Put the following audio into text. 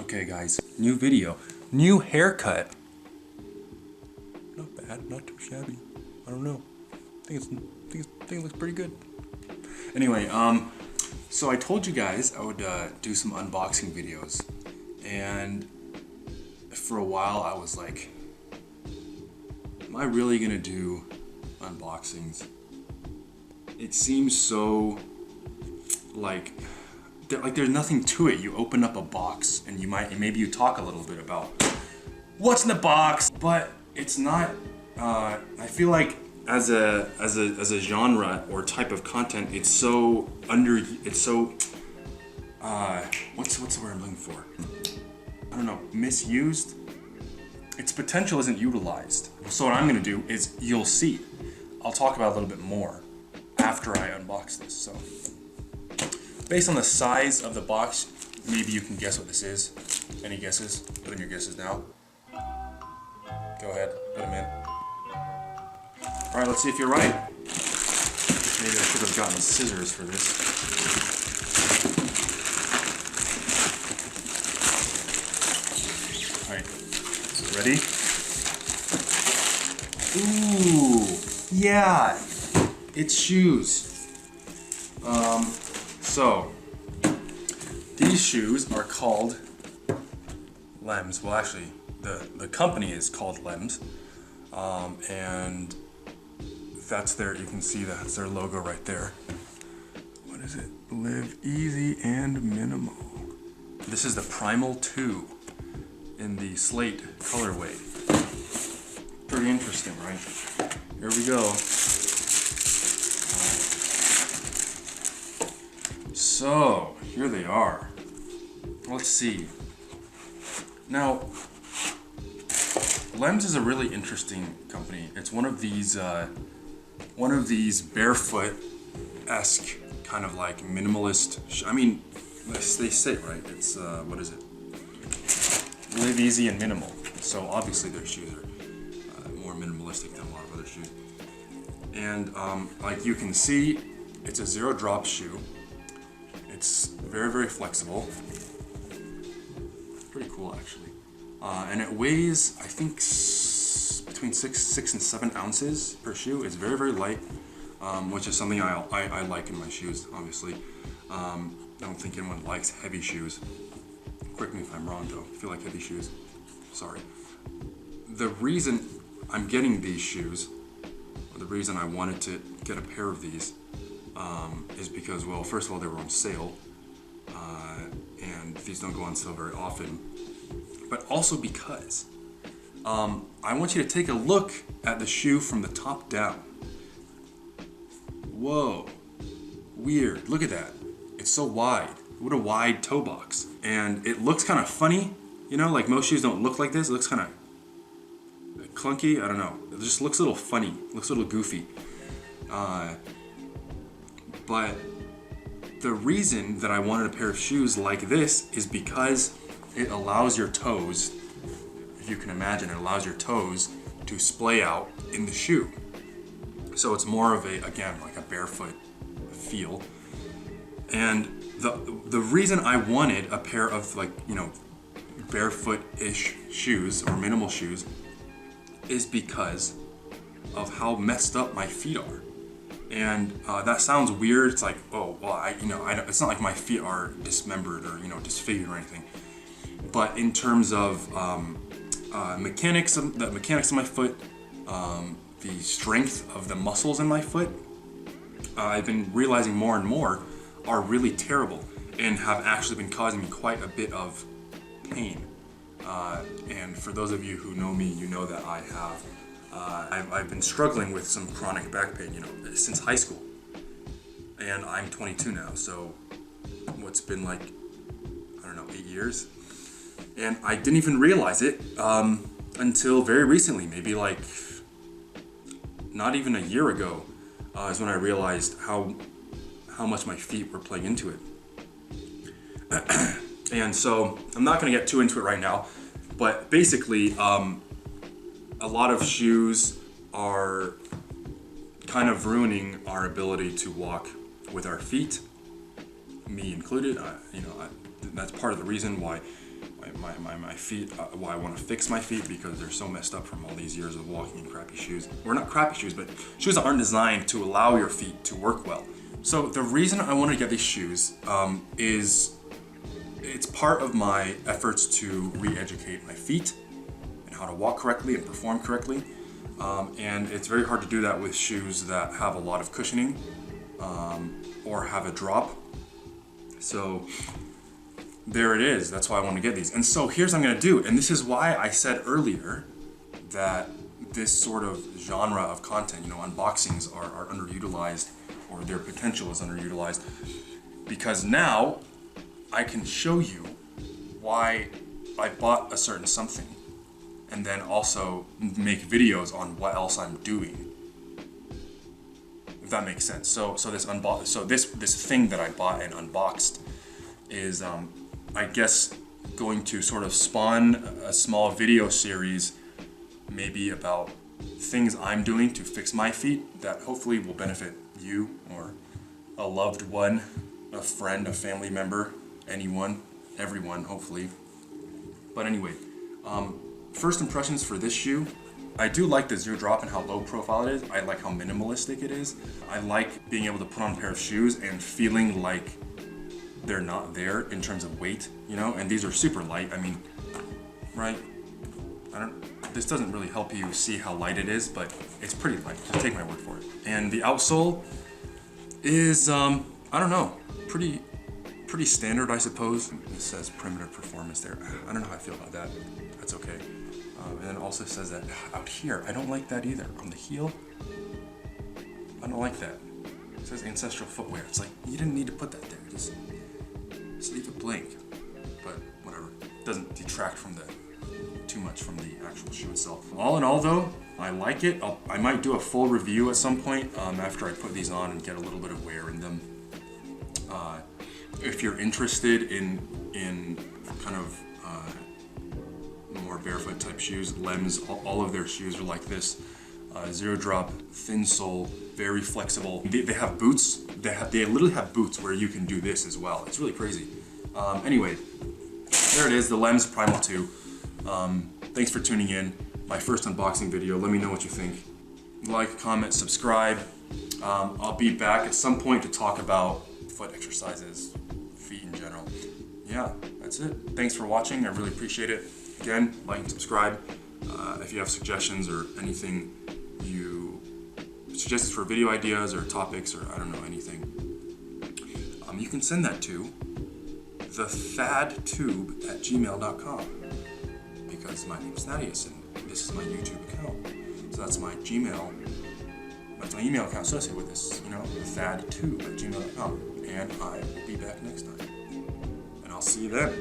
Okay guys, new video, new haircut. Not bad, not too shabby. I don't know. I think it looks pretty good. Anyway, so I told you guys I would do some unboxing videos, and for a while I was like, am I really gonna do unboxings? It seems so like there's nothing to it. You open up a box and maybe you talk a little bit about what's in the box, but it's not. I feel like as a genre or type of content, it's so what's the word I'm looking for? I don't know, misused. Its potential isn't utilized. So what I'm gonna do is, you'll see. I'll talk about it a little bit more after I unbox this. So, based on the size of the box, maybe you can guess what this is. Any guesses? Put in your guesses now. Go ahead, put them in. All right, let's see if you're right. Maybe I should have gotten scissors for this. All right, ready? Ooh, yeah, it's shoes. So, these shoes are called Lems. Well, actually, the company is called Lems, and that's you can see that's their logo right there. What is it? Live easy and minimal. This is the Primal 2 in the Slate colorway. Pretty interesting, right? Here we go. So, here they are. Let's see. Now, Lems is a really interesting company. It's one of these barefoot-esque kind of like minimalist. I mean, they say it right. It's what is it? Live easy and minimal. So obviously their shoes are more minimalistic than a lot of other shoes. And like you can see, it's a zero-drop shoe. It's very, very flexible. Pretty cool, actually. And it weighs, I think, between 6 and 7 ounces per shoe. It's very, very light, which is something I like in my shoes, obviously. I don't think anyone likes heavy shoes. Correct me if I'm wrong, though. If you like heavy shoes, sorry. The reason I'm getting these shoes, or the reason I wanted to get a pair of these, is because, well, first of all, they were on sale, and these don't go on sale very often, but also because I want you to take a look at the shoe from the top down. Whoa, weird, look at that. It's so wide. What a wide toe box. And it looks kind of funny, you know, like most shoes don't look like this. It looks kind of clunky, I don't know. It just looks a little funny, looks a little goofy. But the reason that I wanted a pair of shoes like this is because it allows your toes, if you can imagine, it allows your toes to splay out in the shoe. So it's more of again, like a barefoot feel. And the reason I wanted a pair of, like, you know, barefoot-ish shoes or minimal shoes is because of how messed up my feet are. And that sounds weird. It's like, oh, well, it's not like my feet are dismembered or, you know, disfigured or anything. But in terms of mechanics of my foot, the strength of the muscles in my foot, I've been realizing more and more are really terrible and have actually been causing me quite a bit of pain. And for those of you who know me, you know that I have. I've been struggling with some chronic back pain, you know, since high school. And I'm 22 now, so what's been like, I don't know, 8 years? And I didn't even realize it until very recently, maybe like not even a year ago, is when I realized how much my feet were playing into it. And so I'm not going to get too into it right now, but basically, a lot of shoes are kind of ruining our ability to walk with our feet, me included. That's part of the reason why my feet. Well, I want to fix my feet because they're so messed up from all these years of walking in crappy shoes. Or not crappy shoes, but shoes that aren't designed to allow your feet to work well. So the reason I want to get these shoes is it's part of my efforts to re-educate my feet and how to walk correctly and perform correctly. And it's very hard to do that with shoes that have a lot of cushioning or have a drop. So there it is. That's why I want to get these. And so here's what I'm going to do. And this is why I said earlier that this sort of genre of content, unboxings are underutilized, or their potential is underutilized, because now I can show you why I bought a certain something and then also make videos on what else I'm doing. If that makes sense. So this thing that I bought and unboxed is I guess going to sort of spawn a small video series, maybe about things I'm doing to fix my feet that hopefully will benefit you or a loved one, a friend, a family member, anyone, everyone, hopefully. But anyway, first impressions for this shoe. I do like the zero drop and how low profile it is. I like how minimalistic it is. I like being able to put on a pair of shoes and feeling like they're not there in terms of weight, and these are super light. I mean, right? This doesn't really help you see how light it is, but it's pretty light. Just take my word for it. And the outsole is, I don't know, pretty standard, I suppose. It says primitive performance there. I don't know how I feel about that. That's okay. And then it also says that out here, I don't like that either. On the heel, I don't like that. It says ancestral footwear. It's like, you didn't need to put that there. Just leave it blank. But whatever. It doesn't detract from too much from the actual shoe itself. All in all though, I like it. I might do a full review at some point after I put these on and get a little bit of wear in them. If you're interested in kind of more barefoot type shoes, Lems, all of their shoes are like this. Zero drop, thin sole, very flexible. They have boots. They literally have boots where you can do this as well. It's really crazy. Anyway, there it is, the Lems Primal 2. Thanks for tuning in. My first unboxing video. Let me know what you think. Like, comment, subscribe. I'll be back at some point to talk about foot exercises, feet in general. Yeah, that's it. Thanks for watching. I really appreciate it. Again, like and subscribe. If you have suggestions or anything, suggestions for video ideas or topics or I don't know, anything, you can send that to thethadtube@gmail.com, because my name is Thaddeus and this is my YouTube account. So that's my email account associated with this, thethadtube@gmail.com. And I will be back next time. And I'll see you then.